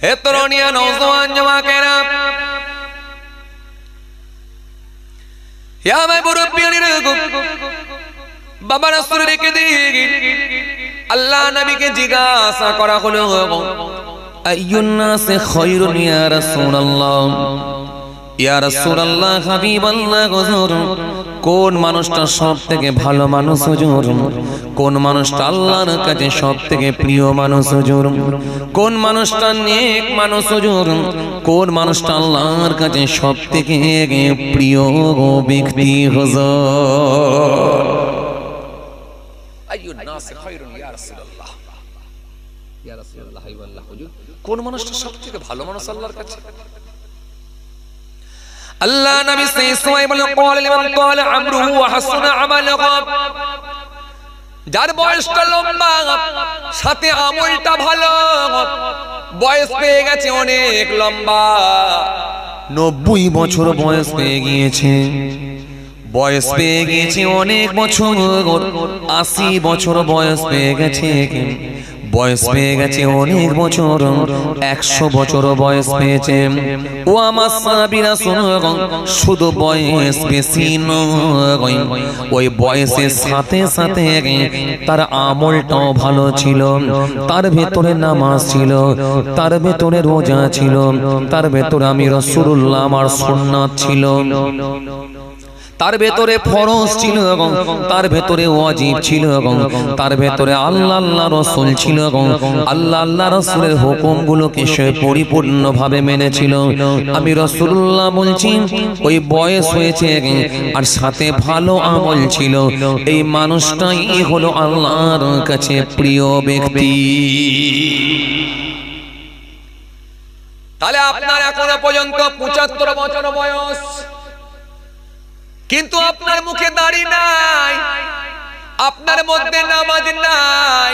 হে তরুণিয়া নওজওয়ান জওয়াকেরা, ইয়া মাই মুরব্বিয়ানিরা, বাবা রাসূল রেখে দিয়ে আল্লাহ নবীকে জিজ্ঞাসা করা হলো, আইয়ুন নাসি খায়রুন ইয়া রাসূলুল্লাহ, ইয়া রাসূলুল্লাহ, হাবিবাল্লাহ, হুজুর কোন মানুষটা সবথেকে ভালো মানুষ হুজুর? কোন মানুষটা আল্লাহর কাছে সবথেকে প্রিয় মানুষ হুজুর? কোন মানুষটা নেক মানুষ হুজুর? কোন মানুষটা আল্লাহর কাছে সবথেকে প্রিয় ব্যক্তি হুজুর? আইয়ুন নাসি খায়রুন ইয়া রাসূলুল্লাহ, ইয়া রাসূলুল্লাহ, হাবিবাল্লাহ, হুজুর কোন মানুষটা সবথেকে ভালো মানুষ আল্লাহর কাছে? আল্লাহ নবী সাল্লাল্লাহু আলাইহি ওয়াসাল্লাম বলেন, লিমান তালা আমরুহু ওয়া হাসানা আমালুহু, যার বয়সটা লম্বা সাথে আমলটা ভালো, বয়স পেয়ে গেছে অনেক লম্বা, 90 বছর বয়স পেয়ে গিয়েছে, বয়স পেয়ে গিয়েছে অনেক বছর, 80 বছর বয়স পেয়ে গেছে, বয়স পেয়ে গেছে অনেক বছর, 100 বছর বয়স পেয়েছে। ও আমার সাহাবীরা শুনো, শুধু বয়স বেশি নয়, ওই বয়সের সাথে সাথে তার আমলটাও ভালো ছিল, তার ভেতরে নামাজ ছিল, তার ভেতরে রোজা ছিল, তার ভেতরে আমি রাসূলুল্লাহ আমার সুন্নাত ছিল, তার ভেতরে ফরজ ছিল এবং তার ভেতরে ওয়াজিব ছিল এবং তার ভেতরে আল্লাহ আল্লাহ রাসূল ছিল এবং আল্লাহ আল্লাহ রাসূলের হুকুমগুলোকে সে পরিপূর্ণভাবে মেনেছিল। আমি রাসূলুল্লাহ বলছি, ওই বয়স হয়েছে আর সাথে ভালো আমল ছিল, এই মানুষটাই হলো আল্লাহর কাছে প্রিয় ব্যক্তি। তাহলে আপনার এখনো পর্যন্ত 75 বছর বয়স, কিন্তু আপনার মুখে দাড়ি নাই, আপনার মধ্যে নামাজ নাই,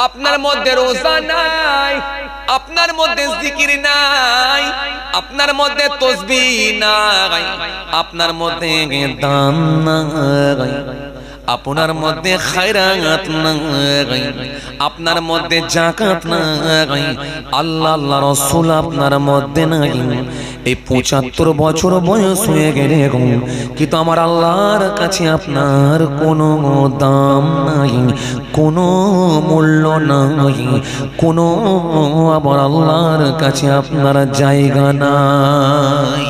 আপনার মধ্যে রোজা নাই, আপনার মধ্যে জিকির নাই, আপনার মধ্যে তাসবিহ নাই, আপনার মধ্যে দান নাই, আপনার মধ্যে খায়রাত নাই, আপনার মধ্যে যাকাত নাই, আল্লাহ আল্লাহ রাসূল আপনার মধ্যে নাই। এই 75 বছর বয়স হয়ে গেলে কিন্তু আমার আল্লাহর কাছে আপনার কোনো দাম নাই, কোনো মূল্য নাই, কোনো আমার আল্লাহর কাছে আপনার জায়গা নাই।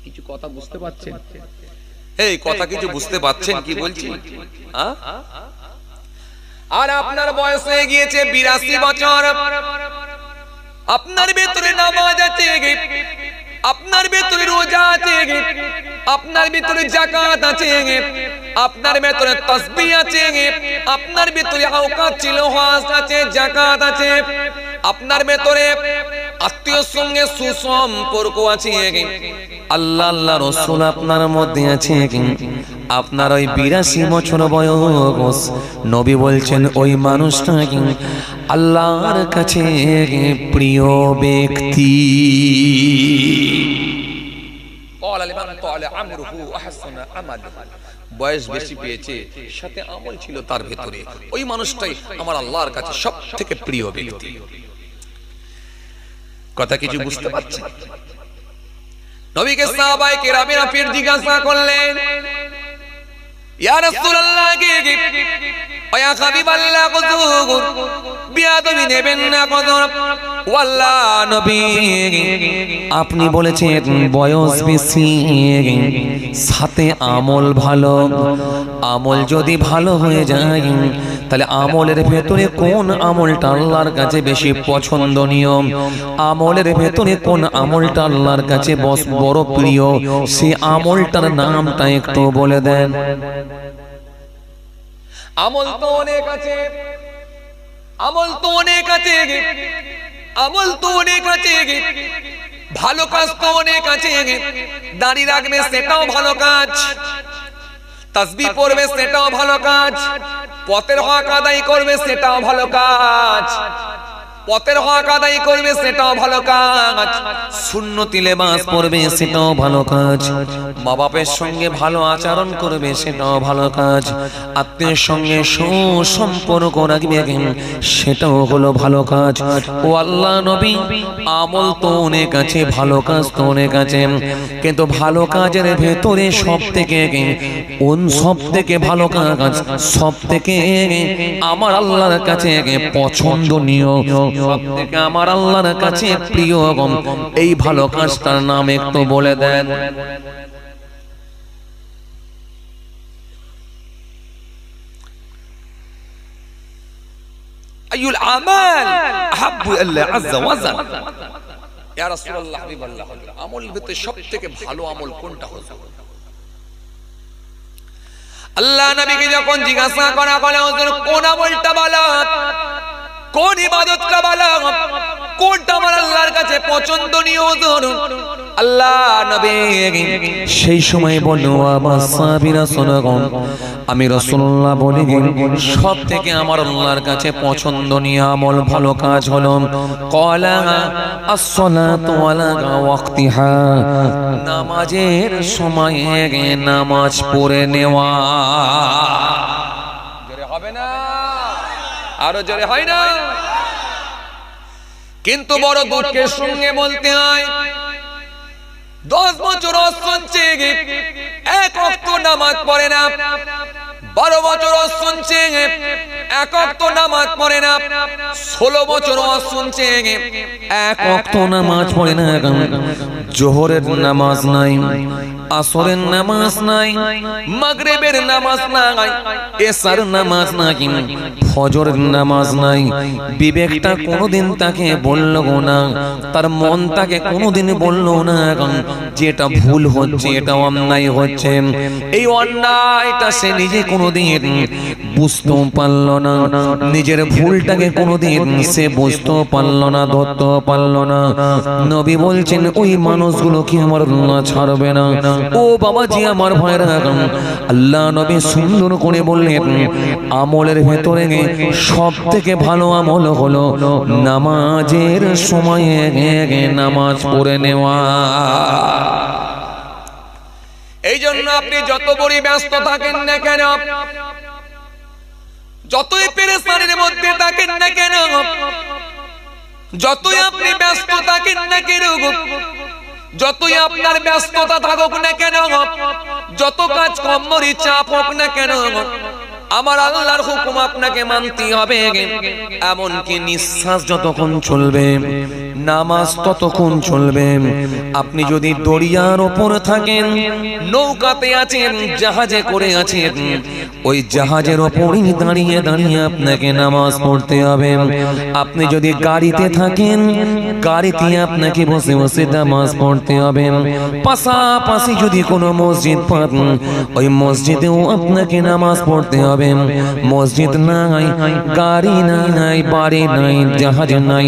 কিছু কথা বুঝতে পারছেন? এই কথা কিছু বুঝতে পারছেন কি বলছি? আর আপনার বয়স হয়ে গিয়েছে 82 বছর, আপনার ভেতরে নামাজ আছে, আপনার ভেতরে রোজা আছে, আপনার ভেতরে যাকাত আছে, আপনার ভেতরে তাসবিহ আছে, আপনার ভেতরে আওকাত ছিল, হজ আছে, যাকাত আছে, আপনার ভেতরে আত্মীয়র সঙ্গে সুসম্পর্ক আছে, আল্লাহ আল্লাহ রাসূল আপনার মধ্যে আছে। আপনার ওই 82 বছর বয়স, নবী বলছেন ওই মানুষটা আল্লাহর কাছে প্রিয় ব্যক্তি। বয়স বেশি পেয়েছে, সাথে আমল ছিল তার ভেতরে, ওই মানুষটাই আমার আল্লাহর কাছে সব থেকে প্রিয় ব্যক্তি। কথা কিছু বুঝতে পারছেন? নবীকে সাহাবায়ে কেরামেরা ফির জিজ্ঞাসা করলেন, ইয়া রাসূলুল্লাহ, ওয়া হাবিবাল্লাহ, হুজুর বিয়াদবি নেবেন না হুজুর? ওয়াল্লাহ নবী, আপনি বলেছেন বয়স বেশি সাথে আমল ভালো, আমল যদি ভালো হয়ে যায় তাহলে আমলের ভেতরে কোন আমলটা আল্লাহর কাছে বেশি পছন্দনীয়, আমলের ভেতরে কোন আমলটা আল্লাহর কাছে বড় প্রিয়, সেই আমলটার নামটা একটু বলে দেন। আমল তো অনেক আছে, আমল তো অনেক আছে, আমল তো অনেক আছে, ভালো কাজ তো অনেক আছে, দাড়ি রাখবে সেটাও ভালো কাজ, তাসবিহ পড়বে সেটাও ভালো কাজ, পথের হক আদায় করবে সেটাও ভালো কাজ, পথের হক আদায় করবে সেটাও ভালো কাজ, সুন্নতি লেবাস পরবে সেটাও ভালো কাজ, মা বাপের সঙ্গে ভালো আচরণ করবে সেটাও ভালো কাজ, আত্মীয়ের সঙ্গে সুসম্পর্ক রাখবে সেটাও হলো ভালো কাজ। ও আল্লাহ নবী, আমল তো অনেক আছে, ভালো কাজ তো অনেক আছে, কিন্তু ভালো কাজের ভেতরে সব থেকে ভালো কাজ, সব থেকে আমার আল্লাহর কাছে পছন্দনীয়, সব থেকে আমার আল্লাহর কাছে প্রিয় এই ভালো কাজটার নাম একটু বলে দেন। আইয়ুল আমাল আহাব্বু ইল্লাহ আযজা ওয়া জাল। ইয়া রাসূলুল্লাহ, হাবিবাল্লাহ, আমলের ভিতরে সবথেকে ভালো আমল কোনটা হলো? আল্লাহ নবীকে যখন জিজ্ঞাসা করা হলো, হুজুর কোন আমলটা ভালো, কোন ইবাদতটা ভালো, কোনটা আমার আল্লাহর কাছে পছন্দনীয় হুজুর? আল্লাহ নবী সেই সময় বলল, আমার সাহাবীরা শোনো, আমি রাসূলুল্লাহ বলি সব থেকে আমার আল্লাহর কাছে পছন্দনীয় আমল, ভালো কাজ হলো ক্বালা আস-সালাতু আলা ওয়াক্তিহা, নামাজের সময়ে নামাজ পড়ে নেওয়া। জোরে হবে না? আরো জোরে হয় না? কিন্তু বড় দুঃখের সঙ্গে বলতে হয়, 10 বছর শুনছে এক ওয়াক্ত নামাজ পড়ে না, 12 বছর শুনছে এক ওয়াক্ত নামাজ পড়ে না, 16 বছর শুনছে এক ওয়াক্ত নামাজ পড়ে না। জোহরের নামাজ নাই, আসরের নামাজ নাই, মাগরিবের নামাজ নাই, এশার নামাজ নাই, ফজরের নামাজ নাই। বিবেকটা কোনোদিন তাকে বলল না, তার মন তাকে কোনোদিন বলল না যে এটা ভুল হচ্ছে, এটা অন্যায় হচ্ছে। এই অন্যায়টা সে নিজে কোনোদিন বুঝতেও পারল না, নিজের ভুলটাকে কোনোদিন সে বুঝতেও পারল না, ধরতেও পারল না। নবী বলছেন, ওই মানুষগুলো কি আমার আল্লাহ ছাড়বে না? ও বাবাজি, আমার ভাইরা, আল্লাহ নবী সুন্দর করে বললেন, আমলের ভেতরে সব থেকে ভালো আমল হলো নামাজের সময়ে নামাজ পড়ে নেওয়া। এই জন্য আপনি যত বড় ব্যস্ত থাকেন না কেন, যতই পেরেশানির মধ্যে থাকেন না কেন, যতই আপনি ব্যস্ত থাকেন না কেন, যতই আপনার ব্যস্ততা থাকুক না কেন, যত কাজ কর্মের চাপ হোক না কেন, আমার আল্লাহর হুকুম আপনাকে মানতে হবে। এমনকি নিঃশ্বাস যতক্ষণ চলবে, নামাজ ততক্ষণ চলবে। আপনি যদি দরিয়ার ওপর থাকেন, নৌকাতে আছেন, জাহাজে করে আছেন, ওই জাহাজের ওপরই দাঁড়িয়ে দাঁড়িয়ে আপনাকে নামাজ পড়তে হবে। আপনি যদি গাড়িতে থাকেন, গাড়িতে আপনাকে বসে বসে নামাজ পড়তে হবে। পাশাপাশি যদি কোনো মসজিদ পান, ওই মসজিদেও আপনাকে নামাজ পড়তে হবে। মসজিদ নাই, গাড়ি নাই, বাড়ি নাই, জাহাজ নাই,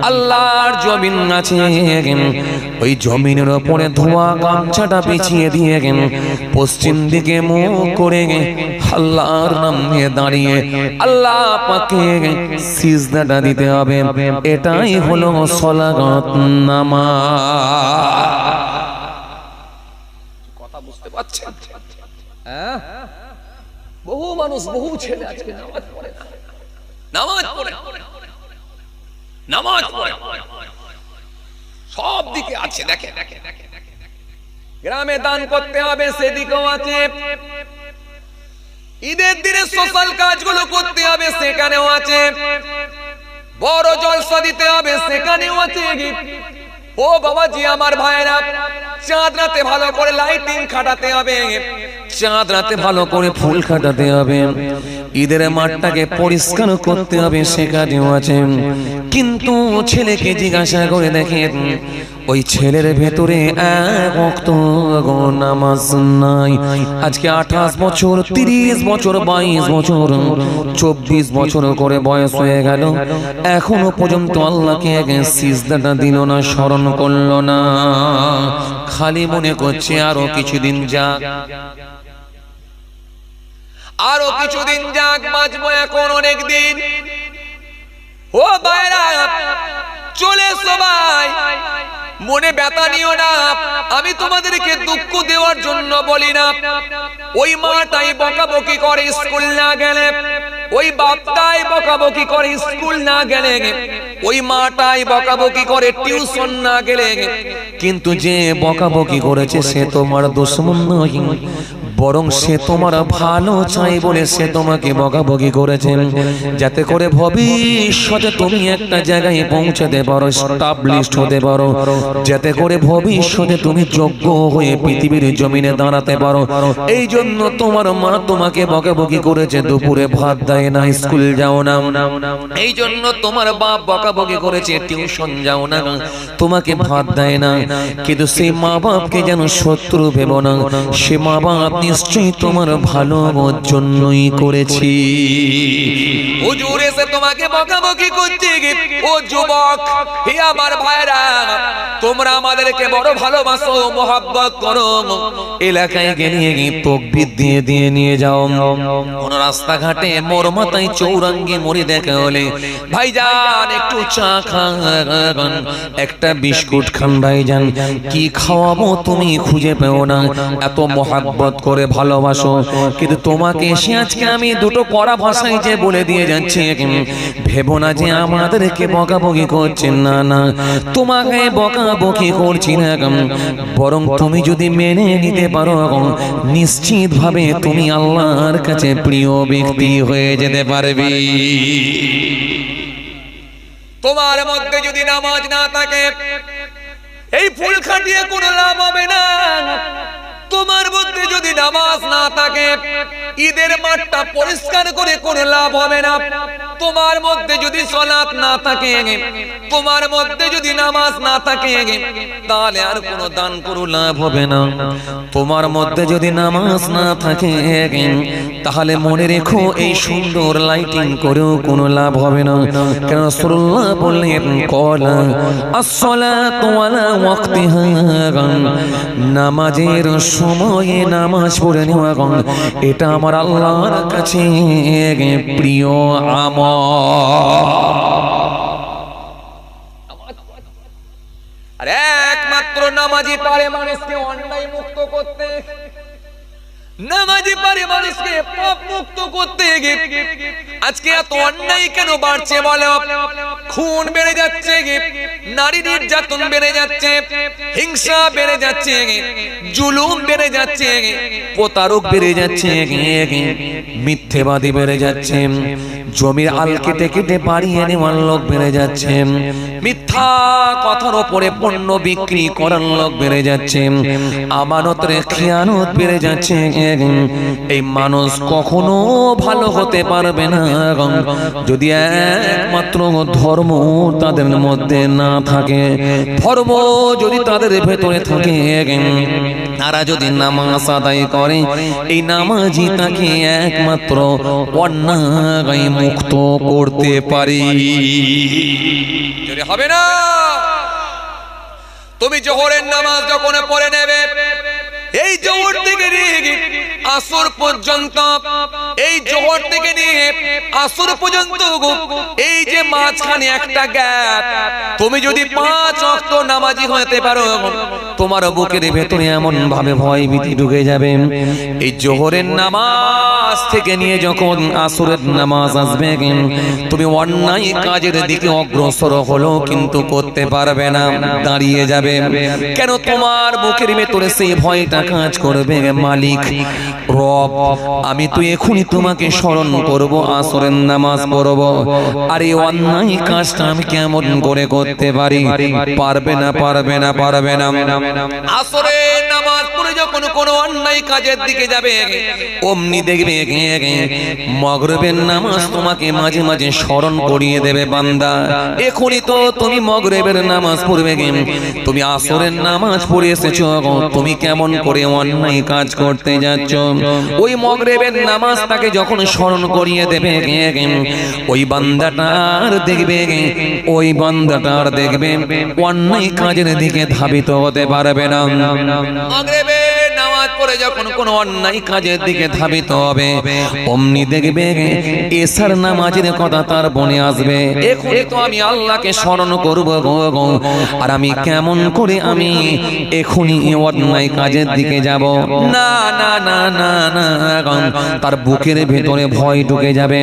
আল্লাহর জমিন আছে, ওই জমিনের উপরে ধোয়া গামছাটা বিছিয়ে দিয়ে পশ্চিম দিকে মুখ করে আল্লাহর নাম নিয়ে দাঁড়িয়ে আল্লাহ পাকে সিজদাটা দিতে হবে। এটাই হলো সালাত, নামাজ। কথা বুঝতে পারছেন? হ্যাঁ, বহু মানুষ, বহু ছেলে আজকে নামাজ পড়ে না, নামাজ পড়ে, নামাজ পড়ে, সব দিকে আছে। দেখে গ্রামে দান করতে হবে, সেদিকেও আছে। ঈদের দিনে সোশ্যাল কাজগুলো করতে হবে, সেখানেও আছে। বড় জলসা দিতে হবে, সেখানেও আছে। ও বাবাজি, আমার ভাইরা, চাঁদ রাতে ভালো করে লাইটিং খাটাতে হবে, চাঁদ রাতে ভালো করে ফুল খাটাতে হবে, ঈদের মাঠটাকে পরিষ্কার করতে হবে, সে কাজেও আছে। কিন্তু ছেলেকে জিজ্ঞাসা করে দেখেন, ওই ছেলের ভেতরে এক ওয়াক্ত নামাজ নাই। আজকে 28 বছর, 30 বছর, 22 বছর, 24 বছর করে বয়স হয়ে গেল, এখনো পর্যন্ত আল্লাহকে সিজদাটা দিল না, স্মরণ করলো না। খালি মনে করছে আরো কিছুদিন যাক, আরো কিছুদিন যাক, বাঁচবো এখন অনেক দিন। ও ভাইরা চলে সবাই, মনে ব্যথা নিও না, আমি তোমাদেরকে দুঃখ দেওয়ার জন্য বলি না। ওই মাটাই বকাবকি করে স্কুল না গেলে, ওই বাপটাই বকাবকি করে স্কুল না গেলে, ওই মাটাই বকাবকি করে টিউশন না গেলে, কিন্তু যে বকাবকি করেছে সে তোমার দুশমন নয়, বরং সে তোমার ভালো চাই বলে সে তোমাকে বকাবকি করেছে, যাতে করে ভবিষ্যতে তুমি একটা জায়গায় পৌঁছাতে পারো, এস্টাবলিশড হতে পারো, যাতে করে ভবিষ্যতে তুমি যোগ্য হয়ে পৃথিবীর জমিনে দাঁড়াতে পারো। এই জন্য তোমার মা তোমাকে বকাবকি করেছে, দুপুরে ভাত দেয় না, স্কুল যাও না। এই জন্য তোমার বাপ বকাবকি করেছে, টিউশন যাও না, তোমাকে ভাত দেয় না। কিন্তু সেই মা বাপকে যেন শত্রু ভেবো না, সে মা বাপ নিশ্চয়ই তোমার ভালো জন্যই করেছি। হুজুর এসে তোমাকে বকাবকি করছে, ও যুবক, হে আমার ভাইরা, তোমরা আমাদেরকে বড় ভালোবাসো, মোহাব্বত করো, এলাকায় গিয়ে তাকবীর দিয়ে দিয়ে নিয়ে যাও। কোন রাস্তাঘাটে মোর মাথায় চৌরাঙ্গি মুড়ি দেখা হলে, ভাইজান একটু চা খান, একটা বিস্কুট খান ভাইজান, কি খাওয়াবো তুমি খুঁজে পেও না, এত মোহাব্বত করে ভালোবাসো। কিন্তু তোমাকে এসে আজকে আমি দুটো কড়া ভাষায় যে বলে দিয়ে যাচ্ছি, ভেবো না যে আমাদেরকে বকাবকি করছেন, না না, তোমাকে বকাবকি করছি না, বরং তুমি যদি মেনে নিতে পারো নিশ্চিত ভাবে তুমি আল্লাহর কাছে প্রিয় ব্যক্তি হয়ে যেতে পারবে। তোমার মধ্যে যদি নামাজ না থাকে, এই ফুল খাটিয়ে কোনো লাভ হবে না। তোমার মধ্যে যদি নামাজ না থাকে, ঈদের মাঠটা পরিষ্কার করে কোনো লাভ হবে না। তোমার মধ্যে যদি সালাত না থাকে, তোমার মধ্যে যদি নামাজ না থাকে, তাহলে আর কোনো দান করে লাভ হবে না। তোমার মধ্যে যদি নামাজ না থাকে, তাহলে মনে রেখো এই সুন্দর লাইটিং করেও কোনো লাভ হবে না। কেন রাসূলুল্লাহ বললেন, ক্বালা আস-সালাতু আলা ওয়াক্তিহা, নামাজের সময়ে নামাজ পড়ে নেওয়া এটা আমার আল্লাহর কাছে প্রিয় আমল। আর একমাত্র নামাজি পারে মানুষকে অন্যায় মুক্ত করতে, নামাজি পারে মানুষকে পাপ মুক্ত করতে। আজকে এত অন্যায় কেন বাড়ছে বলো? খুন বেড়ে যাচ্ছে, নারী নির্যাতন বেড়ে যাচ্ছে, হিংসা বেড়ে যাচ্ছে, জুলুম বেড়ে যাচ্ছে, প্রতারক বেড়ে যাচ্ছে, মিথ্যেবাদী বেড়ে যাচ্ছে, জমির আল কেটে কেটে বাড়িয়ে নেওয়ার লোক বেড়ে যাচ্ছে, মিথ্যা কথার উপরে পণ্য বিক্রি করার লোক বেড়ে যাচ্ছে, আমানতের খেয়ানত বেড়ে যাচ্ছে। এই মানুষ কখনো ভালো হতে পারবে না যদি একমাত্র ধর্ম তাদের মধ্যে না থাকে। ধর্ম যদি তাদের ভেতরে থাকে, তারা যদি নামাজ আদায় করে, এই নামাজই তাকে একমাত্র অন্যায় মুক্ত করতে পারে। হবে না? তুমি জোহরের নামাজ যখন পড়ে নেবে, এই জোহর থেকে নিয়ে আসর পর্যন্ত, এই জোহর থেকে নিয়ে আসর পর্যন্ত এই যে মাঝখানে একটা গ্যাপ, তুমি যদি 5 ওয়াক্ত নামাজি হতে পারো, তোমার বুকের ভেতরে এমন ভাবে ভয় ভীতি ঢুকে যাবে, এই জোহরের নামাজ থেকে নিয়ে যখন আসরের নামাজ আসবে, তুমি অন্যায় কাজের দিকে অগ্রসর হলো কিন্তু করতে পারবে না, দাঁড়িয়ে যাবে। কেন? তোমার বুকের ভেতরে সেই ভয়টা কাজ করবে, মালিক রব, আমি তো এখনই তোমাকে স্মরণ করব, আসরের নামাজ পড়ব, আর এই অন্যায় কাজটা আমি কেমন করে করতে পারি? পারবে না, পারবে না, পারবে না। আসরের নামাজ পড়ে যখন কোনো অন্যায় কাজের দিকে যাবে, অমনি দেখবে মাগরিবের নামাজ তোমাকে মাঝে মাঝে স্মরণ করিয়ে দেবে, বান্দা এখনই তো তুমি মাগরিবের নামাজ পড়বে, তুমি আসরের নামাজ পড়ে এসেছো, তুমি কেমন করে অন্যায় কাজ করতে যাচ্ছ। ওই মাগরিবের নামাজটাকে যখন স্মরণ করিয়ে দেবে, ওই বান্দাটার দেখবে, ওই বান্দাটার দেখবে অন্যায় কাজের দিকে ধাবিত হতে পারবে না। মাগরিবের নামাজ নামাজ পড়ে যখন কোন অন্যায় কাজের দিকে ধাবিত হবে অমনি দেখবে এসার নামাজের কথা তার মনে আসবে, এখনই তো আমি আল্লাহকে স্মরণ করব গো, আর আমি কেমন করে আমি এখনই অন্যায় কাজের দিকে যাব। না না না না না, তার বুকের ভেতরে ভয় ঢুকে যাবে।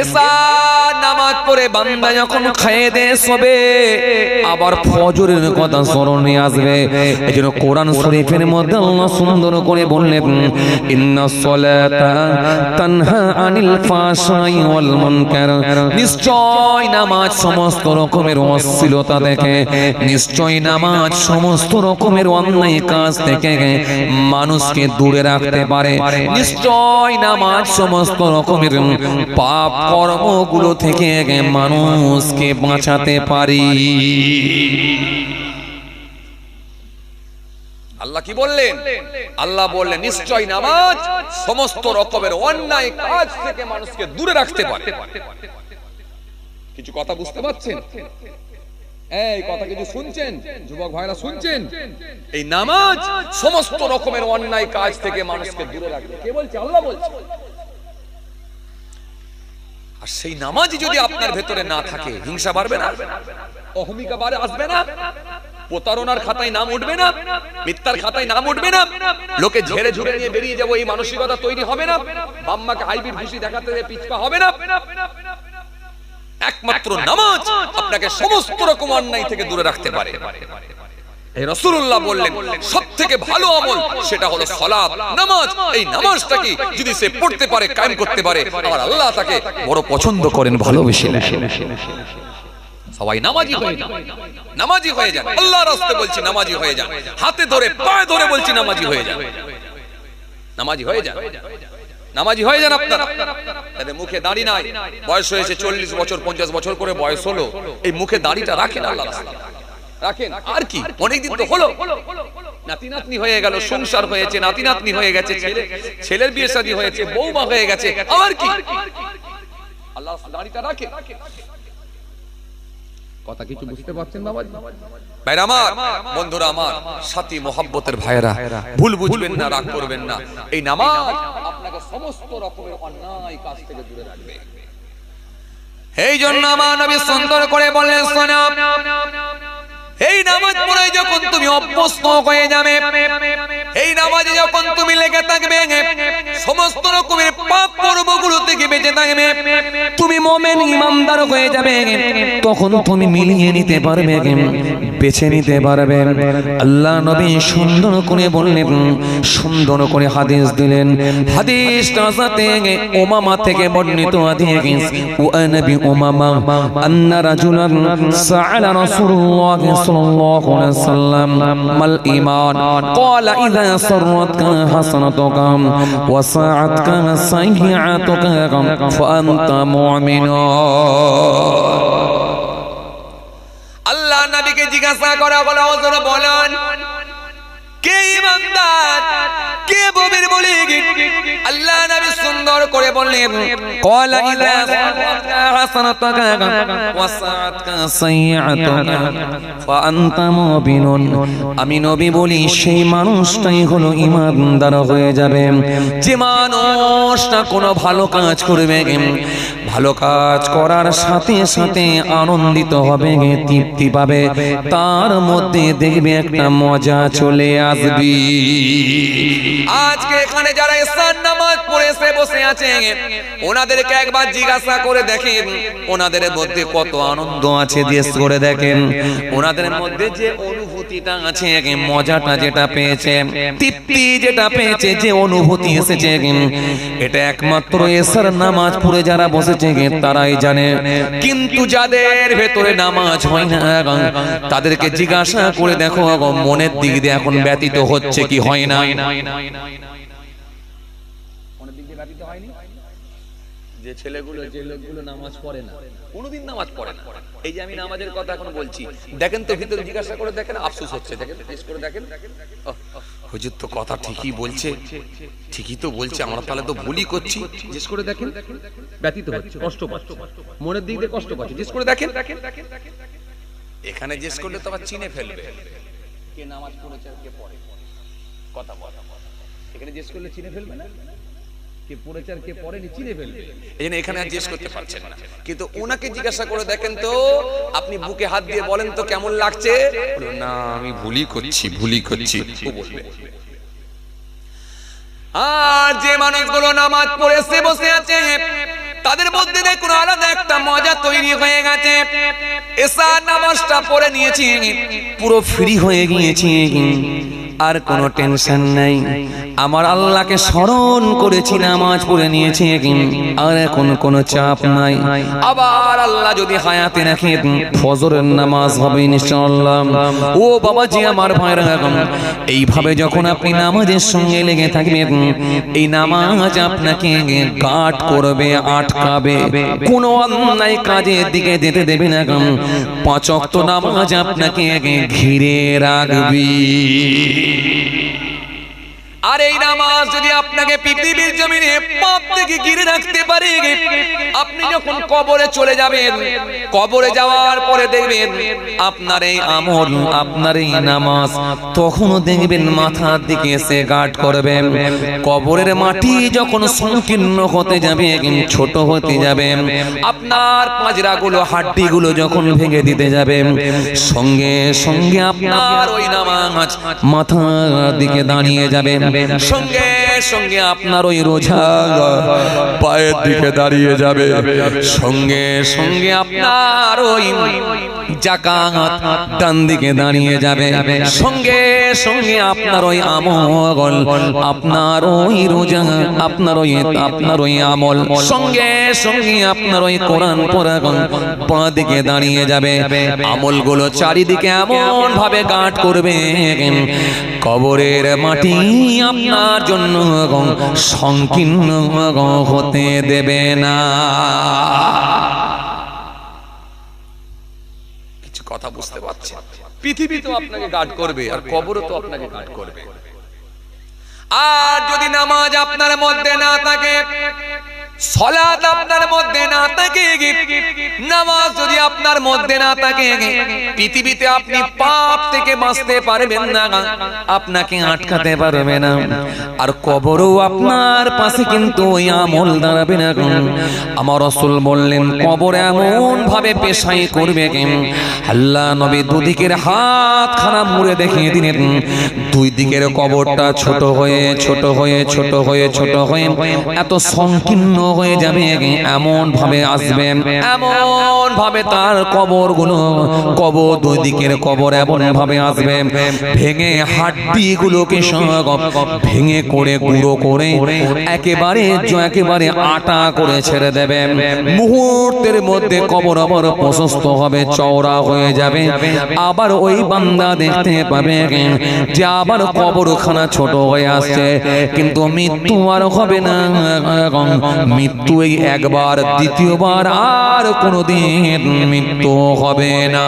এসার নামাজ পড়ে বান্দা যখন খেয়ে দিয়ে শোবে আবার ফজরের কথা স্মরণে আসবে। এজন্য কোরআন শরীফের মধ্যে আল্লাহ সুন্দর করে বললেন, ইন্নাস সালাতা তানহা আনিল ফাহশাই ওয়াল মুনকার, নিশ্চয় নামাজ সমস্ত রকমের অশ্লীলতা থেকে, নিশ্চয় নামাজ সমস্ত রকমের অন্যায় কাজ থেকে মানুষকে দূরে রাখতে পারে, নিশ্চয় নামাজ সমস্ত রকমের পাপ কর্মগুলো থেকে মানুষকে বাঁচাতে পারি। আল্লাহ কি বললেন? আল্লাহ বললেন নিশ্চয় নামাজ সমস্ত রকমের অন্যায় কাজ থেকে মানুষকে দূরে রাখতে পারে। কিছু কথা বুঝতে পারছেন? এই কথা কিছু শুনছেন? যুবক ভাইরা শুনছেন? এই নামাজ সমস্ত রকমের অন্যায় কাজ থেকে মানুষকে দূরে রাখবে। কে বলছে? আল্লাহ বলছে। আর সেই নামাজই যদি আপনার ভেতরে না থাকে, হিংসা বাড়বে না, অহমিকা বাড়ে আসবে না, প্রতারণার খাতায় নাম উঠবে না, মিথ্যার খাতায় নাম উঠবে না, লোকে ঝেড়ে ঝুড়ে নিয়ে বেরিয়ে যাবো এই মানসিকতা তৈরি হবে না, বাম্মাকে হাইব্রিড খুশি দেখাতে পিছপা হবে না। একমাত্র নামাজ আপনাকে সমস্ত রকম অন্যায় থেকে দূরে রাখতে পারে। এই রাসূলুল্লাহ বললেন সবথেকে ভালো আমল সেটা হলো সালাত, নামাজ। এই নামাজটাকে যদি সে পড়তে পারে, কায়েম করতে পারে, আর আল্লাহ তাকে বড় পছন্দ করেন, ভালোবেসে নেন। সবাই নামাজি হয়ে যান, নামাজি হয়ে যান। আল্লাহর রাস্তায় বলছি নামাজি হয়ে যান, হাতে ধরে পায়ে ধরে বলছি নামাজি হয়ে যান, নামাজি হয়ে যান, নামাজি হয়ে যান। আপনারা তাদের মুখে দাড়ি নাই, বয়স হয়েছে 40 বছর 50 বছর করে বয়স হলো, এই মুখে দাড়িটা রাখেন, আল্লাহর রাস্তায় রাখেন। আর কি অনেকদিন তো হলো, নাতি নাতনি হয়ে গেল, সংসার হয়েছে, নাতি নাতনি হয়ে গেছে, ছেলের বিয়ে শাদী হয়েছে, বৌমা হয়ে গেছে, আবার কি আল্লাহ দাড়িটা রাখে। কথা কিছু বুঝতে পারছেন বাবাজি? ভাইরা আমার, বন্ধুরা আমার, সাথী মোহাব্বতের ভাইরা, ভুল বুঝবেন না, রাগ করবেন না। এই নামাজ আপনাকে সমস্ত রকমের অন্যায় কাজ থেকে দূরে রাখবে। এই জন্য আমার নবী সুন্দর করে বললেন, শোনো, এই নামাজ পড়ে যখন তুমি অভ্যস্ত হয়ে যাবে, এই নামাজে যখন তুমি লেগে থাকবে, সমস্ত রকমের পাপ কর্মগুলো থেকে বেঁচে থাকবে, তুমি মুমিন ইমানদার হয়ে যাবে, তখন তুমি মিলিয়ে নিতে পারবে, বেছে নিতে পারবে। আল্লাহ নবী সুন্দর করে বললেন, সুন্দর করে হাদিস দিলেন। হাদিসটা সাথে উমামা থেকে বর্ণিত হাদিস, ওয়া নবী উমামা আন্না রাজুলান সাআলা রাসূলুল্লাহ সাল্লাল্লাহু আলাইহি ওয়াসাল্লাম মাল ঈমান ক্বালা ইযা সাররাতকা হাসানাতুকা ওয়া সাআতকা সাইয়্যাতুকা ফাআনতা মুমিনুন। আল্লাহ নবীকে জিজ্ঞাসা করা হলো, হুজুর বলেন কে ইমানদার, কে মুমিন বলে? আল্লাহ নবী সুন্দর করে বললেন, ক্বালা ইযা সাররাতকা হাসানাতুকা ওয়া সাআতকা সাইয়্যাতুকা ফাআনতা মুমিনুন। আমি নবী বলি সেই মানুষটাই হলো ইমানদার হয়ে যাবে, যে মানুষটা কোনো ভালো কাজ করবে, ভালো কাজ করার সাথে সাথে আনন্দিত হবে, তৃপ্তি পাবে, তার মধ্যে দেখবে একটা মজা চলে আসবে। আজকে এখানে যারা ইশার নামাজ পড়ে এসে বসে আছে, ওনাদেরকে একবার জিজ্ঞাসা করে দেখেন ওনাদের মধ্যে কত আনন্দ আছে, জিজ্ঞেস করে দেখেন ওনাদের মধ্যে যে অনুভূতিটা আছে, মজাটা যেটা পেয়েছে, তৃপ্তি যেটা পেয়েছে, যে অনুভূতি এসেছে, এটা একমাত্র ইশার নামাজ পড়ে যারা বসেছে তারাই জানে। কিন্তু যাদের ভেতরে নামাজ হয় না, তাদেরকে জিজ্ঞাসা করে দেখো মনের দিক দিয়ে এখন ব্যতীত হচ্ছে কি হয় না? যে ছেলেগুলো, যে লোকগুলো নামাজ পড়ে না, কোনোদিন নামাজ পড়ে না, এই যে আমি নামাজের কথা এখন বলছি, দেখেন তো ভিতরে জিজ্ঞাসা করে দেখেন, আফসোস হচ্ছে, দেখেন টেস্ট করে দেখেন, হুজুর তো কথা ঠিকই বলছে, ঠিকই তো বলছে, আমরা তাহলে তো ভুলই করছি, জিজ্ঞেস করে দেখেন, ব্যতীত হচ্ছে, কষ্ট পাচ্ছে, মনের দিক দিয়ে কষ্ট পাচ্ছে, জিজ্ঞেস করে দেখেন। এখানে জিজ্ঞেস করলে তো আবার চিনে ফেলবে কে নামাজ পড়েছে আর কে পড়ে, কথা বলা। এখানে জিজ্ঞেস করলে চিনে ফেলবে না, কে পড়েছে আর কে পড়েনি চিনে ফেলবে, এই জন্য এখানে আর জিজ্ঞেস করতে পারছেন না। কিন্তু ওনাকে জিজ্ঞাসা করে দেখেন তো, আপনি বুকে হাত দিয়ে বলেন তো কেমন লাগছে, না আমি ভুলই করছি ও বলবে। আর যে মানুষগুলো নামাজ পড়েছে বসে আছে তাদের মধ্যে দেখুন আলাদা একটা মজা তৈরি হয়ে গেছে। এশার নামাজটা পড়ে নিয়েছি, পুরো ফ্রি হয়ে গিয়েছি, আর কোনো টেনশন নাই। আমার আল্লাহকে স্মরণ করেছি, নামাজ পড়ে নিয়েছি, আর এখন কোনো চাপ নাই। আবার আল্লাহ যদি হায়াতে রাখে ফজরের নামাজ হবে ইনশাআল্লাহ। ও বাবাজি আমার ভাইরা, এইভাবে যখন আপনি নামাজের সঙ্গে লেগে থাকবেন, এই নামাজ আপনাকে গার্ড করবে, আটকাবে, কোনো অন্যায় কাজের দিকে যেতে দেবে না। 5 ওয়াক্ত নামাজ আপনাকে ঘিরে রাখবে। আর এই নামাজ যদি আপনাকে পৃথিবীর জমিনে পাপ থেকে ঘিরে রাখতে পারে, আপনি যখন কবরে চলে যাবেন, কবরে যাওয়ার পরে দেখবেন আপনার এই আমল, আপনার এই নামাজ তখনও দেখবেন মাথার দিকে এসে গার্ড করবে। কবরের মাটি যখন সংকীর্ণ হতে যাবে, ছোট হতে যাবে, আপনার পাজরাগুলো, হাড্ডিগুলো যখন ভেঙে দিতে যাবে, সঙ্গে সঙ্গে আপনার ওই নামাজ মাথার দিকে দাঁড়িয়ে যাবে, সঙ্গে সঙ্গে আপনার ওই রোজা পায়ের দিকে দাঁড়িয়ে যাবে, সঙ্গে সঙ্গে আপনার ওই যাকাত ডান দিকে দাঁড়িয়ে যাবে, সঙ্গে সঙ্গে আপনার ওই আমল, আপনার ওই রোজা, আপনার ওই আমল, সঙ্গে সঙ্গে আপনার ওই কোরআন পড়া বাঁ দিকে দাঁড়িয়ে যাবে। আমলগুলো চারিদিকে এমন ভাবে গাঁট করবে, কবরের মাটি আপনার জন্য সংকীর্ণ হতে দেবে না। কিছু কথা বুঝতে পারছেন? পৃথিবী তো আপনাকে গার্ড করবে, আর কবরও তো আপনাকে গার্ড করবে। আর যদি নামাজ আপনার মধ্যে না থাকে, সালাত আপনার মধ্যে না থাকে, নামাজ যদি আপনার মধ্যে না থাকে, পৃথিবীতে আপনি পাপ থেকে বাঁচতে পারবেন না, আপনাকে আটকাতে পারবে না। আর কবরও আপনার পাশে কিন্তু ওই আমল দাঁড়াবে না। আমার রাসূল বললেন, কবর এমন ভাবে পেশাই করবে, আল্লাহ নবী দুদিকের হাত খানা মুড়ে দেখিয়ে দিলেন, দুই দিকের কবরটা ছোট হয়ে ছোট হয়ে ছোট হয়ে ছোট হয়ে এত সংকীর্ণ হয়ে যাবে, এমন ভাবে আসবে, এমন ভাবে তার কবরগুলো, কবর দুই দিকের কবর এমন ভাবে আসবে, ভেঙে হাড্ডি গুলোকে ভেঙে করে গুঁড়ো করে একেবারে আটা করে ছেড়ে দেবে। মুহূর্তের মধ্যে কবর আবার প্রশস্ত হবে, চওড়া হয়ে যাবে। আবার ওই বান্দা দেখতে পাবে যে আবার কবরখানা ছোট হয়ে আসছে, কিন্তু মৃত্যু আর হবে না। মৃত্যু এই একবার, দ্বিতীয়বার আর কোনোদিন মৃত্যু হবে না।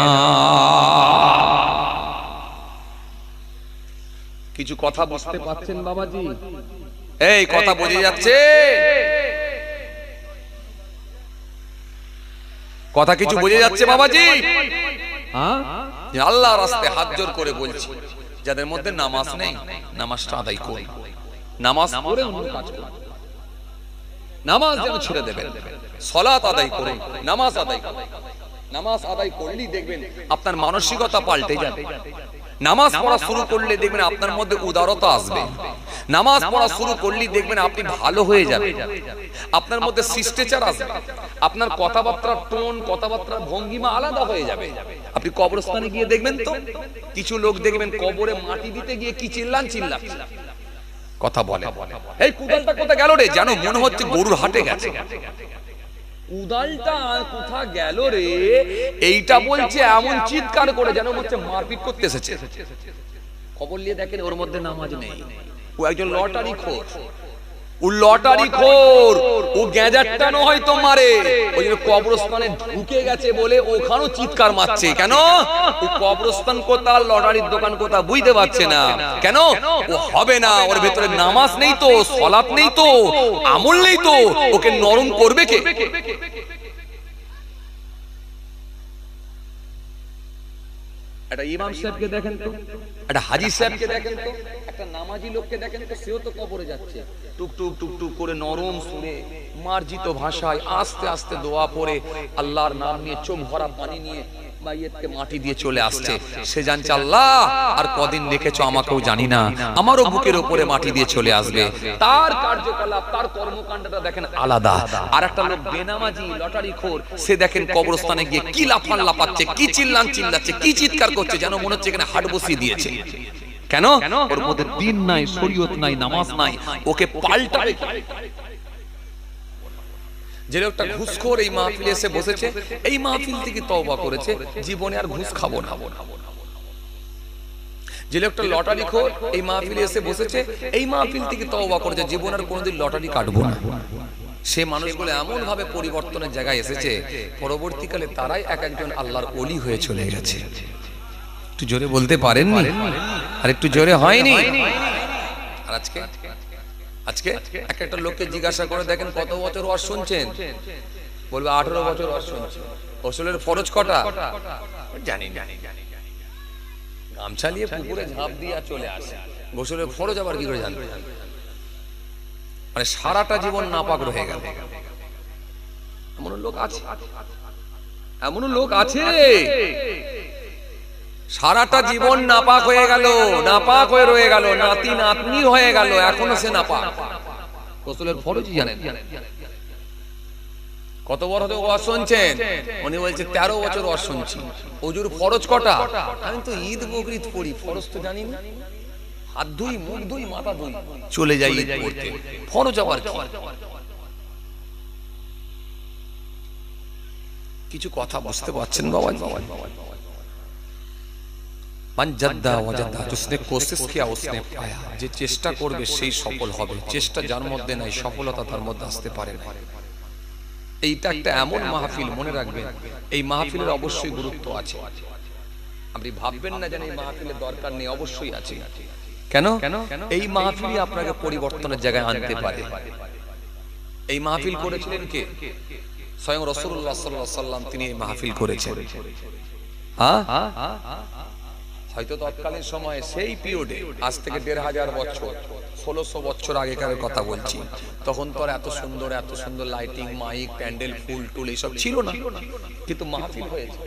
কিছু কথা বুঝতে পারছেন বাবাজি? এই কথা বোঝা যাচ্ছে? কথা কিছু বোঝা যাচ্ছে বাবাজি? আল্লাহ রাস্তায় হাত জোর করে বলছি, যাদের মধ্যে নামাজ নেই, নামাজটা আদায় করুন। নামাজ পড়ে অন্য কাজ করুন, নামাজ যেন ছেড়ে দেবেন। সালাত আদায় করুন, নামাজ আদায় করুন। নামাজ আদায় করলেই দেখবেন আপনার মানসিকতা পাল্টে যাবে। নামাজ পড়া শুরু করলে দেখবেন আপনার মধ্যে উদারতা আসবে। নামাজ পড়া শুরু করলেই দেখবেন আপনি ভালো হয়ে যাবেন, আপনার মধ্যে শিষ্টাচার আসবে, আপনার কথাবার্তার টোন, কথাবার্তার ভঙ্গিমা আলাদা হয়ে যাবে। আপনি কবরস্থানে গিয়ে দেখবেন তো, কিছু লোক দেখবেন কবরে মাটি দিতে গিয়ে কি চিল্লান কথা বলে, এই কুদালটা কোথা গেল রে, জানো মনে হচ্ছে গরুর হাটে গেছে। কুদালটা কোথা গেল রে, এইটা বলছে এমন চিৎকার করে যেন হচ্ছে মারপিট করতে এসেছে। খবর নিয়ে দেখেন ওর মধ্যে নামাজ নেই, ও একজন লটারি খোর। ও লটারি খোর, ও গ্যাজারটানো হয়তো মারে, ওই জন্য কবরস্থানে ঢুকে গেছে বলে ওখানেও চিৎকার মারছে। কেন? ও কবরস্থান কোথা, লটারির দোকান কোথা বুঝতে পারছে না। কেন? ও হবে না, ওর ভেতরে নামাজ নেই তো, সালাত নেই তো, আমল নেই তো, ওকে নরম করবে কে? একটা ইমাম সাহেবকে দেখেন তো, একটা হাজি সাহেবকে দেখেন তো, একটা নামাজি লোককে দেখেন তো, সেও তো কবরে যাচ্ছে, টুক টুক টুক টুক করে নরম সুরে মার্জিত ভাষায় আস্তে আস্তে দোয়া পড়ে আল্লাহর নাম নিয়ে চোখ ভরা পানি নিয়ে মাইয়েতকে মাটি দিয়ে চলে আসছে। সে জানছে আল্লাহ আর কদিন রেখেছো আমাকেও জানি না, আমারও বুকের উপরে মাটি দিয়ে চলে আসবে। তার কার্যকলাপ, তার কর্মকাণ্ডটা দেখেন আলাদা। আর একটা লোক বেনামাজি লটারি খোর, সে দেখেন কবরস্থানে গিয়ে কি লাফান লাফাচ্ছে, কি চিল্লাচ্ছে, কি চিৎকার করছে, যেন মনে হচ্ছে এখানে হাট বসিয়ে দিয়েছে। কেন? ওর মধ্যে দিন নাই, শরীয়ত নাই, নামাজ নাই, ওকে পাল্টাবে। যে লোকটা ঘুষখোর এই মাহফিলে এসে বসেছে, এই মাহফিল থেকে তওবা করেছে, জীবনে আর ঘুষ খাবো না। যে লোকটা লটারি খোর এই মাহফিলে এসে বসেছে, এই মাহফিল থেকে তওবা করেছে, জীবনে আর কোনোদিন লটারি কাটবো না। সে মানুষগুলো এমন ভাবে পরিবর্তনের জায়গায় এসেছে, পরবর্তীকালে তারাই এক একজন আল্লাহর ওলি হয়ে চলে গেছে। একটু জোরে বলতে পারেননি? আর একটু জোরে হয়নি? আর আজকে একটা লোককে জিজ্ঞাসা করে দেখেন কত বছর ওয়াজ শুনছেন, বলবে 18 বছর ওয়াজ শুনছি। গোসলের ফরজ কটা? জানি। গামছা নিয়ে পুকুরে ঝাঁপ দিয়ে চলে আসে। গোসলের ফরজ আবার কি করে জানবে? মানে সারাটা জীবন নাপাক রয়ে গেল। এমন লোক আছে, সারাটা জীবন নাপাক হয়ে গেল, নাপাক হয়ে রয়ে গেল, নাতি নাতনি হয়ে গেল, এখনো সে নাপাক। গোসলের ফরজই জানেন। কত বড় হতে ওয়াজ শুনছেন? উনি বলছে 13 বছর ওয়াজ শুনছি। ওজুর ফরজ কটা? আমি তো ঈদ বকরিদ পড়ি, ফরজ তো জানি না। হাত ধুই, মুখ ধুই, মাথা ধুই, চলে যাই ঈদ পড়তে, ফরজ আবার কি? কিছু কথা বুঝতে পারছেন বাবা? जिसने कोशिश किया उसने पाया। যে চেষ্টা করবে সেই সফল হবে, চেষ্টা যার মধ্যে নাই সফলতা তার মধ্যে আসতে পারে না। এইটা একটা এমন মাহফিল, মনে রাখবেন এই মাহফিলের অবশ্যই গুরুত্ব আছে। আপনি ভাববেন না যেন এই মাহফিলের দরকার নেই, অবশ্যই আছে। কেন? এই মাহফিলই আপনাকে পরিবর্তনের জায়গায় আনতে পারে। এই মাহফিল করেছিলেন কে? স্বয়ং রাসূলুল্লাহ সাল্লাল্লাহু আলাইহি ওয়াসাল্লাম, তিনি এই মাহফিল করেছেন। হয়তো তৎকালীন সময়ে সেই পিরিয়ডে, আজ থেকে 1500 বছর, 1600 বছর আগেকার কথা বলছি, তখন তো এত সুন্দর লাইটিং, মাইক, প্যান্ডেল, ফুল টুল এইসব ছিল না, কিন্তু মাহফিল হয়েছে।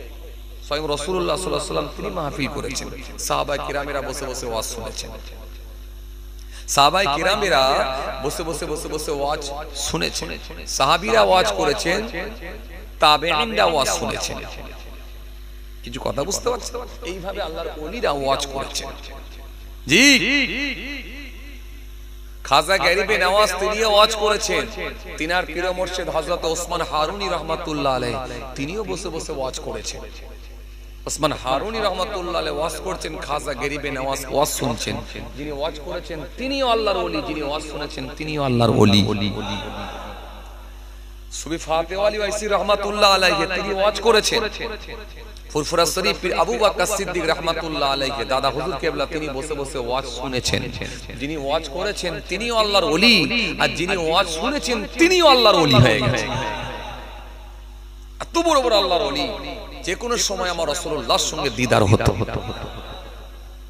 স্বয়ং রাসূলুল্লাহ সাল্লাল্লাহু আলাইহি ওয়াসাল্লাম তিনি মাহফিল করেছেন। সাহাবায়ে কিরামেরা বসে বসে ওয়াজ শুনেছেন। সাহাবায়ে কিরামেরা বসে বসে ওয়াজ শুনেছেন। সাহাবীরা ওয়াজ করেছেন, তাবেঈনরা ওয়াজ শুনেছেন। কিছু কথা বুঝতে পারছেন? এইভাবে আল্লাহর ওলিরা ওয়াজ করেছেন। জি, খাজা গরিবে নওয়াজ তিনিও ওয়াজ করেছেন। তিনার পীর মুর্শিদ হযরত ওসমান হারুনি রাহমাতুল্লাহ আলাইহি তিনিও বসে বসে ওয়াজ করেছেন। ওসমান হারুনি রাহমাতুল্লাহ আলাইহি ওয়াজ করছেন, খাজা গরিবে নওয়াজ ওয়াজ শুনছেন। যিনি ওয়াজ করেছেন তিনিও আল্লাহর ওলি, যিনি ওয়াজ শুনেছেন তিনিও আল্লাহর ওলি। সুফি ফাতেহ আলী ওয়াইসি রাহমাতুল্লাহ আলাইহি তিনি ওয়াজ করেছেন। ফুরফুরা শরীফ পীর আবু বকর সিদ্দিক রাহমাতুল্লাহ আলাইহি দাদা হুজুর কেবলা তিনি বসে বসে ওয়াজ শুনেছেন। যিনি ওয়াজ করেছেন তিনিও আল্লাহর ওলি, আর যিনি ওয়াজ শুনেছেন তিনিও আল্লাহর ওলি হয়ে গেছেন। এত বড় বড় আল্লাহর ওলি, যে কোনো সময় আমার রাসূলুল্লাহর সঙ্গে দিদার হতো।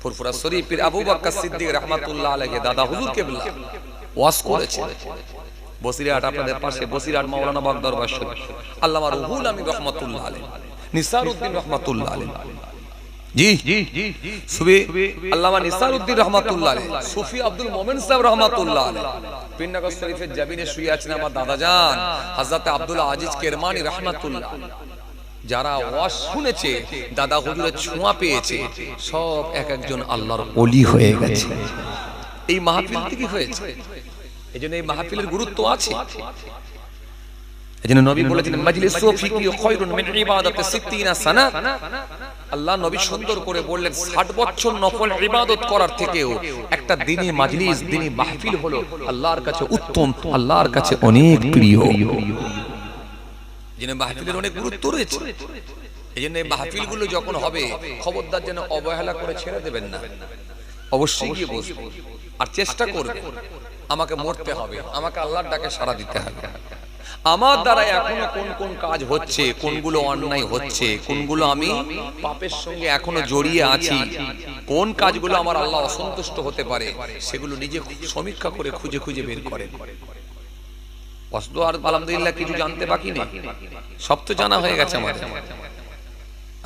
ফুরফুরা শরীফ পীর আবু বকর সিদ্দিক রাহমাতুল্লাহ আলাইহি দাদা হুজুর কেবলা ওয়াজ করেছেন। বসিরহাট আপনাদের পাশে, বসিরহাট মাওলানা বাগ দরবার শরীফ, আল্লামা রুহুল আমিন রাহমাতুল্লাহ আলাইহি, নিসারউদ্দিন রাহমাতুল্লাহ আলাইহি, জি সুফি আল্লামা নিসারউদ্দিন রাহমাতুল্লাহ আলাইহি, সুফি আব্দুল মোমেন সাহেব রাহমাতুল্লাহ আলাইহি, পীরনগর শরীফের জাবিনে শুয়ে আছেন আমার দাদাজান হযরত আব্দুল আজিজ কেরমানি রাহমাতুল্লাহ। যারা ওয়াজ শুনেছে, দাদা হুজুরের ছোঁয়া পেয়েছে, সব এক একজন আল্লাহর ওলি হয়ে গেছে। এই মাহফিল থেকে হয়েছে। এজন্য এই মাহফিলের গুরুত্ব আছে। এজন্য নবী বলেছেন মাজলিসু ফিকি খায়রুন মিন ইবাদাতি 60 সানা। আল্লাহ নবী সুন্দর করে বললেন 60 বছর নফল ইবাদত করার থেকেও একটা দিনী মাজলিস, দিনী মাহফিল হলো আল্লাহর কাছে উত্তম, আল্লাহর কাছে অনেক প্রিয়। এজন্য মাহফিলের অনেক গুরুত্ব রয়েছে। এজন্য এই মাহফিলগুলো যখন হবে, খবরদার যেন অবহেলা করে ছেড়ে দেবেন না, অবশ্যই গিয়ে বসবেন আর চেষ্টা করবেন। আমাকে মরতে হবে, আমাকে আল্লাহর ডাকে সাড়া দিতে হবে, আমার দ্বারা এখনো কোন কোন কাজ হচ্ছে, কোনগুলো অন্যায় হচ্ছে, কোনগুলো আমি পাপের সঙ্গে এখনো জড়িয়ে আছি, কোন কাজগুলো আমার আল্লাহ অসন্তুষ্ট হতে পারে, সেগুলো নিজে সমীক্ষা করে খুঁজে খুঁজে বের করেন। অসদ আর আলহামদুলিল্লাহ কিছু জানতে বাকি নেই, সব তো জানা হয়ে গেছে আমাদের।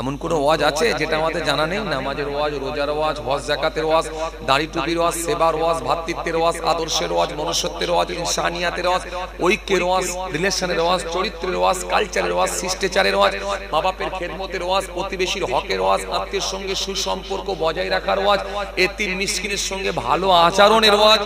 এমন কোন ওয়াজ আছে যেটা আমাদের জানা নেই? নামাজের ওয়াজ, রোজার ওয়াজ, হজ যাকাতের ওয়াজ, দাড়ি টুপির ওয়াজ, সেবার ওয়াজ, ভ্রাতৃত্বের ওয়াজ, আদর্শের ওয়াজ, মনুষ্যত্বের ওয়াজ, ইনসানিয়াতের ওয়াজ, ঐক্যের ওয়াজ, রিলেশনের ওয়াজ, চরিত্রের ওয়াজ, কালচারের ওয়াজ, শিষ্টাচারের ওয়াজ, মা বাপের খেদমতের ওয়াজ, প্রতিবেশীর হকের ওয়াজ, আত্মীয়ের সঙ্গে সুসম্পর্ক বজায় রাখার ওয়াজ, এতিম মিসকিনের সঙ্গে ভালো আচরণের ওয়াজ,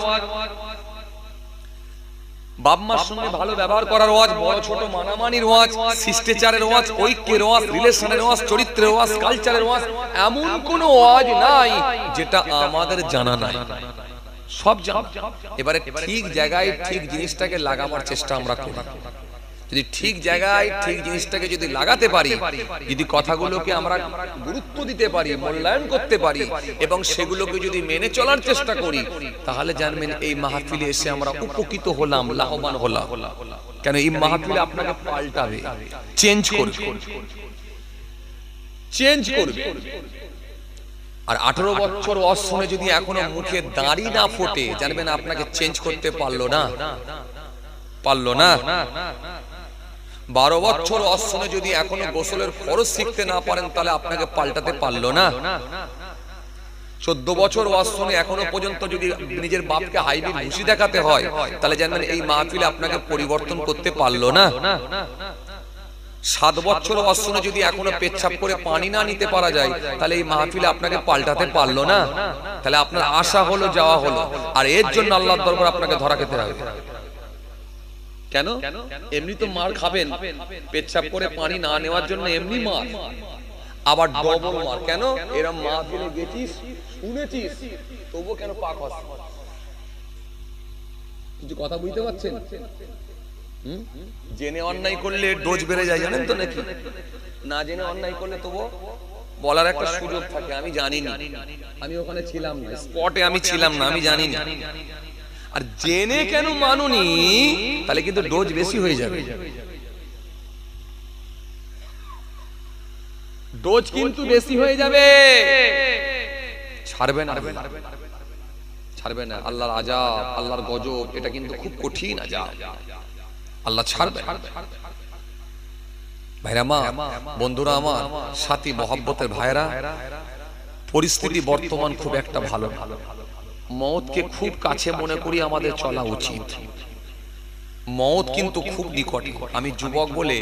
বাপ মার সঙ্গে ভালো ব্যবহার করার ওয়াজ, বড় ছোট মানামানির ওয়াজ, শিষ্টাচারের ওয়াজ, ঐক্যের ওয়াজ, রিলেশনের ওয়াজ, চরিত্রের ওয়াজ, কালচারের ওয়াজ, এমন কোন ওয়াজ নাই যেটা আমাদের জানা নাই, সব জানা। এবারে ঠিক জায়গায় ঠিক জিনিসটাকে লাগাবার চেষ্টা আমরা করি। যদি ঠিক জায়গায় ঠিক জিনিসটাকে যদি লাগাতে পারি, যদি কথাগুলোকে আমরা গুরুত্ব দিতে পারি, মূল্যায়ন করতে পারি এবং সেগুলোকে যদি মেনে চলার চেষ্টা করি, তাহলে জানবেন এই মাহফিলে এসে আমরা উপকৃত হলাম, লাভবান হলাম। কেন এই মাহফিলে আপনাকে পাল্টাবে, চেঞ্জ করবে, চেঞ্জ করবে। আর 18 বছর ওয়াজ শুনে যদি এখনো মুখে দাড়ি না ফোটে, জানবেন আপনাকে চেঞ্জ করতে পারলো না, পারলো না। 12 বছর ওয়াজ শুনে যদি এখনো গোসলের ফরজ শিখতে না পারেন, তাহলে আপনাকে পাল্টাতে পারলো না। 14 বছর ওয়াজ শুনে এখনো পর্যন্ত যদি নিজের বাপকে হাইবি খুশি দেখাতে হয়, তাহলে জানবেন এই মাহফিলে আপনাকে পরিবর্তন করতে পারলো না। 7 বছর ওয়াজ শুনে যদি এখনো পেচ্ছাপ করে পানি না নিতে পারা যায়, তাহলে এই মাহফিলে আপনাকে পাল্টাতে পারলো না। তাহলে আপনার আশা হলো, যাওয়া হলো, আর এর জন্য আল্লাহর দরবার আপনাকে ধরা খেতে হবে। কেন? এমনি তো মার খাবেন, পেচ্ছাপ করে পানি না নেওয়ার জন্য এমনি মার, আবার ডবল মার। কেন? এরম মাহফিলে গেছিস, শুনেছিস, তবুও কেন পাক হস? কিছু কথা বুঝতে পারছেন? জেনে অন্যায় করলে ডোজ বেড়ে যায়, জানেন তো নাকি? না জেনে অন্যায় করলে তবুও বলার একটা সুযোগ থাকে, আমি জানি না, আমি ওখানে ছিলাম না, স্পটে আমি ছিলাম না, আমি জানি না। আর জেনে কেন মানুনি, তাহলে কিন্তু ডোজ বেশি হয়ে যাবে, ডোজ কিন্তু বেশি হয়ে যাবে। ছাড়বে না, ছাড়বে না। আল্লাহর আযাব, আল্লাহর গজব, এটা কিন্তু খুব কঠিন আযাব, আল্লাহ ছাড়বে। ভাইরা মা, বন্ধুরা আমার, সাথী মহব্বতের ভাইরা, পরিস্থিতি বর্তমান খুব একটা ভালো না। মওতকে খুব কাছে মনে করি আমাদের চলা উচিত। মওত কিন্তু খুব নিকটে। আমি যুবক বলে,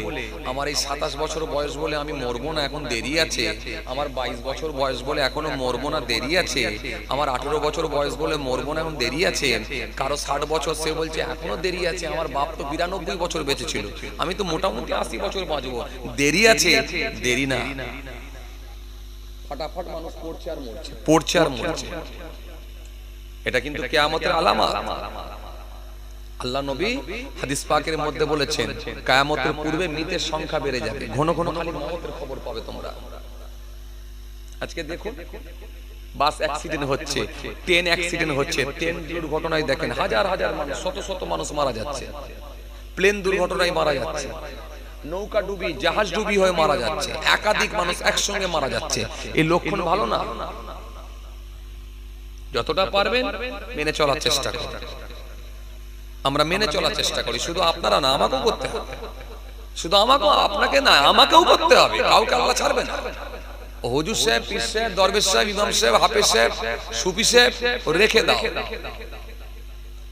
আমার এই 27 বছর বয়স বলে আমি মরবো না, এখন দেরি আছে। আমার 22 বছর বয়স বলে এখনো মরবো না, দেরি আছে। আমার 18 বছর বয়স বলে মরবো না, এখন দেরি আছে। কারো 60 বছর, সে বলছে এখনো দেরি আছে। আমার বাপ তো 92 বছর বেঁচে ছিল, আমি তো মোটামুটি 80 বছর বাঁচবো, দেরি আছে। দেরি না, ফটাফট মানুষ পড়ছে আর মরছে, পড়ছে আর মরছে। এটা কিন্তু কিয়ামতের আলামত। আল্লাহ নবী হাদিস পাকের মধ্যে বলেছেন, কিয়ামতের পূর্বে মৃতের সংখ্যা বেড়ে যাবে, ঘন ঘন খালি মওতের খবর পাবে তোমরা। আজকে দেখো বাস অ্যাক্সিডেন্ট হচ্ছে, ট্রেন অ্যাক্সিডেন্ট হচ্ছে, ট্রেন দুর্ঘটনায় দেখেন হাজার হাজার মানুষ, শত শত মানুষ মারা যাচ্ছে, প্লেন দুর্ঘটনায় মারা যাচ্ছে, নৌকা ডুবি, জাহাজ ডুবি হয়ে মারা যাচ্ছে, একাধিক মানুষ একসঙ্গে মারা যাচ্ছে। এই লক্ষণ ভালো না। যতটা পারবেন মেনে চলার চেষ্টা করুন। আমরা মেনে চলার চেষ্টা করি, শুধু আপনারা না, আমাকেও করতে হবে। শুধু আমাকেও, আপনাকে না, আমাকেও করতে হবে। কাউকে আল্লাহ ছাড়বে না। হুজুর সাহেব, পীর সাহেব, দরবেশ সাহেব, ইমাম সাহেব, হাফেজ সাহেব, সুফি সাহেব, ও রেখে দাও,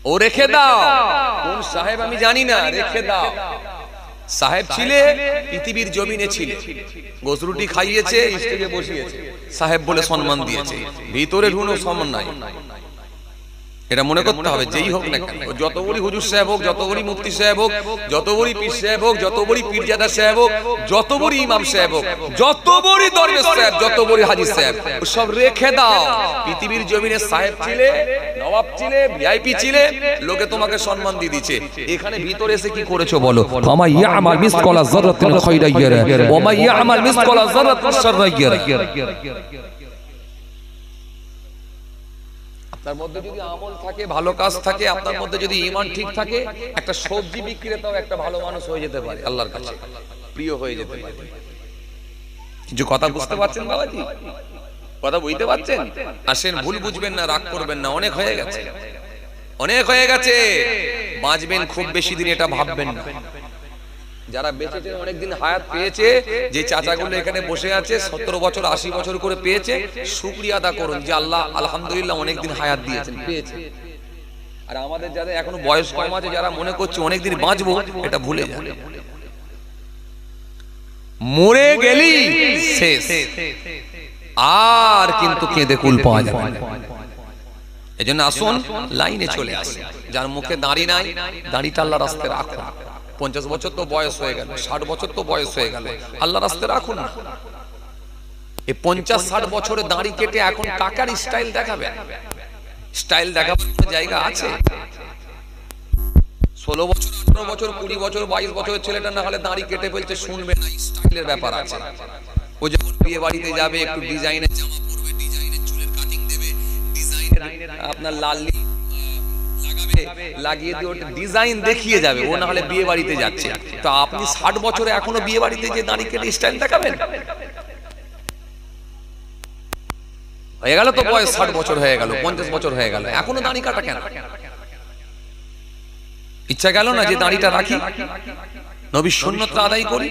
ও রেখে দাও। কোন সাহেব আমি জানি না, রেখে দাও। সাহেব ছিলে, পৃথিবীর জমিনে ছিলে, গোসরুটি খাইয়েছে, স্টেজে বসিয়েছে, সাহেব বলে সম্মান দিয়েছে, ভিতরে ঢুনো সম্মান নাই। এটা মনে করতে হবে, যেই হোক না কেন, যত বড়ই হুজুর সাহেব হোক, যত বড়ই মুফতি সাহেব হোক, যত বড়ই পীর সাহেব হোক, যত বড়ই পীরজাদা সাহেব হোক, যত বড়ই ইমাম সাহেব হোক, যত বড়ই দরবেশ সাহেব, যত বড়ই হাজী সাহেব, সব রেখে দাও। পৃথিবীর জমিনে সাহেব ছিলে, নবাব ছিলে, ভিআইপি ছিলে, লোকে তোমাকে সম্মান দিয়ে দিয়েছে। এখানে ভিতরে এসে কি করেছো বলো? ফামা ইয়ামাল মিসকালা যাররাতিন খায়রান ইয়ারা ওয়া মা ইয়ামাল মিসকালা যাররাতিন শাররান ইয়ারা। আপনার মধ্যে যদি আমল থাকে, ভালো কাজ থাকে, আপনার মধ্যে যদি ঈমান ঠিক থাকে, একটা সবজি বিক্রেতাও একটা ভালো মানুষ হয়ে যেতে পারে, আল্লাহর কাছে প্রিয় হয়ে যেতে পারে। কিছু কথা বুঝতে পারছেন বাবাজি? কথা বুঝতে পারছেন? আসেন, ভুল বুঝবেন না, রাগ করবেন না, অনেক হয়ে গেছে, অনেক হয়ে গেছে। বাঁচবেন খুব বেশি দিন এটা ভাববেন না। যারা বেঁচেছে অনেকদিন হায়াত পেয়েছে, যে চাচাগুলো এখানে বসে আছে 70 বছর 80 বছর করে পেয়েছে, শুকরিয়া আদা করুন যে আল্লাহ আলহামদুলিল্লাহ অনেকদিন হায়াত দিয়েছেন, পেয়েছে। আর আমাদের যাদের এখনো বয়স কম আছে, যারা মনে করছে অনেকদিন বাঁচবো, এটা ভুলে যান। মরে গেলি শেষ, আর কিন্তু কেঁদে কুল পাওয়া যাবে না। এজন্য আসুন লাইনে চলে আসুন। যার মুখে দাড়ি নাই, দাড়িটা আল্লাহর রাস্তায় রাখুন। 50 বছর তো বয়স হয়ে গেল, 60 বছর তো বয়স হয়ে গেল, আল্লাহর রাস্তায় রাখুন না। এই 50-60 বছরে দাড়ি কেটে এখন টাকার স্টাইল দেখাবে, স্টাইল দেখাবার জায়গা আছে? 16 বছর 18 বছর 20 বছর 22 বছরের ছেলেটা না হলে দাড়ি কেটে ফেলছে, শুনবে না, স্টাইলের ব্যাপার আছে। ও যখন বিয়ে বাড়িতে যাবে একটু ডিজাইনের জামা পরবে, ডিজাইনের চুলের কাটিং দেবে, ডিজাইনের আপনার লাল লাগাবে, লাগিয়ে দিয়ে ওটা ডিজাইন দেখিয়ে যাবে, ও না হলে বিয়ে বাড়িতে যাচ্ছে। তো আপনি 60 বছরে এখনো বিয়ে বাড়িতে যে দাড়ি কেটে স্টাইল দেখাবেন? হয়ে গেল তো বয়স, 60 বছর হয়ে গেল, 50 বছর হয়ে গেল, এখনো দাড়ি কাটা কেন? ইচ্ছা গেল না যে দাড়িটা রাখি, নবীর সুন্নতটা আদায় করি?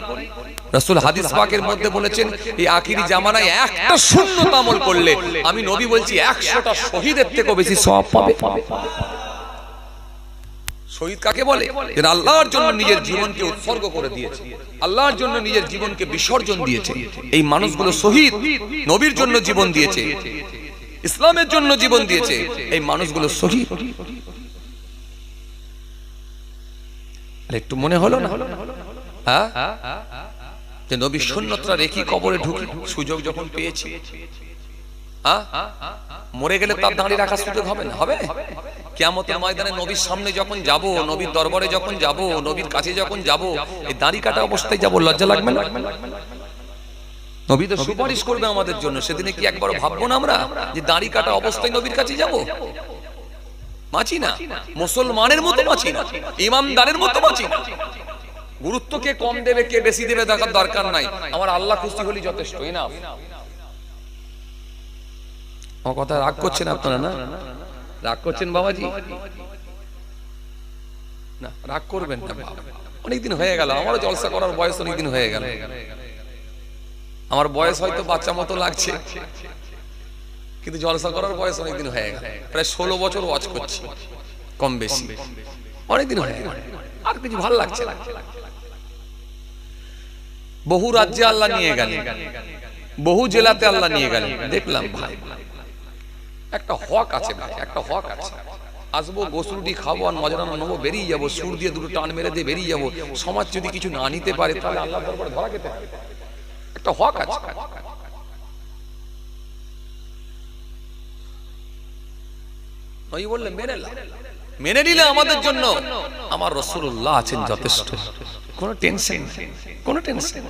রাসূল হাদিস পাকের মধ্যে বলেছেন, এই আখিরি জামানায় একটা সুন্নত আমল করলে আমি নবী বলছি 100টা শহীদের থেকেও বেশি সওয়াব পাবে। শহীদ কাকে বলে? যারা আল্লাহর জন্য নিজের জীবনকে উৎসর্গ করে দিয়েছে, আল্লাহর জন্য নিজের জীবনকে বিসর্জন দিয়েছে, এই মানুষগুলো শহীদ। নবীর জন্য জীবন দিয়েছে, ইসলামের জন্য জীবন দিয়েছে, এই মানুষগুলো শহীদ। একটু মনে হলো না হ্যাঁ, যে নবীর সুন্নতটা রেখে কবরে ঢুকি, সুযোগ যখন পেয়েছি। মরে গেলে তার দাঁড়ি রাখার সুযোগ হবে না? হবে। কিয়ামতের ময়দানে নবীর সামনে যখন যাব, নবীর দরবারে যখন যাব, নবীর কাছে যখন যাব, এই দাঁড়ি কাটা অবস্থায় যাব, লজ্জা লাগবে না? নবী তো সুপারিশ করবে আমাদের জন্য, সেদিনে কি একবার ভাববো না আমরা যে দাঁড়ি কাটা অবস্থায় নবীর কাছে যাব? বাঁচি না, মুসলমানের মতো বাঁচি না, ইমানদারের মতো বাঁচি না। গুরুত্ব কে কম দেবে কে বেশি দেবে দেখার দরকার নাই, আমার আল্লাহ খুশি হলেই যথেষ্ট। এনাফ। আমার কথা রাগ করছেন আপনারা? না রাগ করছেন বাবাজি? না রাগ করবেন না, অনেকদিন হয়ে গেল, আমারও জলসা করার বয়স অনেকদিন হয়ে গেল। আমার বয়স হয়তো বাচ্চা মতো লাগছে, কিন্তু জলসা করার বয়স অনেকদিন হয়ে গেল, প্রায় 16 বছর ওয়াজ করছি, কম বেশি অনেকদিন হয়ে গেল। আর কিছু ভালো লাগছে না। বহু রাজ্যে আল্লাহ নিয়ে গেলেন, বহু জেলাতে আল্লাহ নিয়ে গেলেন, দেখলাম ভাই একটা হক আছে, ভাই একটা হক আছে। আসবো, গোসলটি খাবো, আর মজানো নেবো, বেরিয়ে যাবো, সুর দিয়ে দুটো টান মেরে দিয়ে বেরিয়ে যাবো। সমাজ যদি কিছু না নিতে পারে তাহলে আল্লাহর দরবারে ধরা খেতে হবে। একটা হক আছে। নবী বললেন মেনে নিলে আমাদের জন্য আমার রাসূলুল্লাহ আছেন যথেষ্ট, কোনো টেনশন নেই, কোনো টেনশন।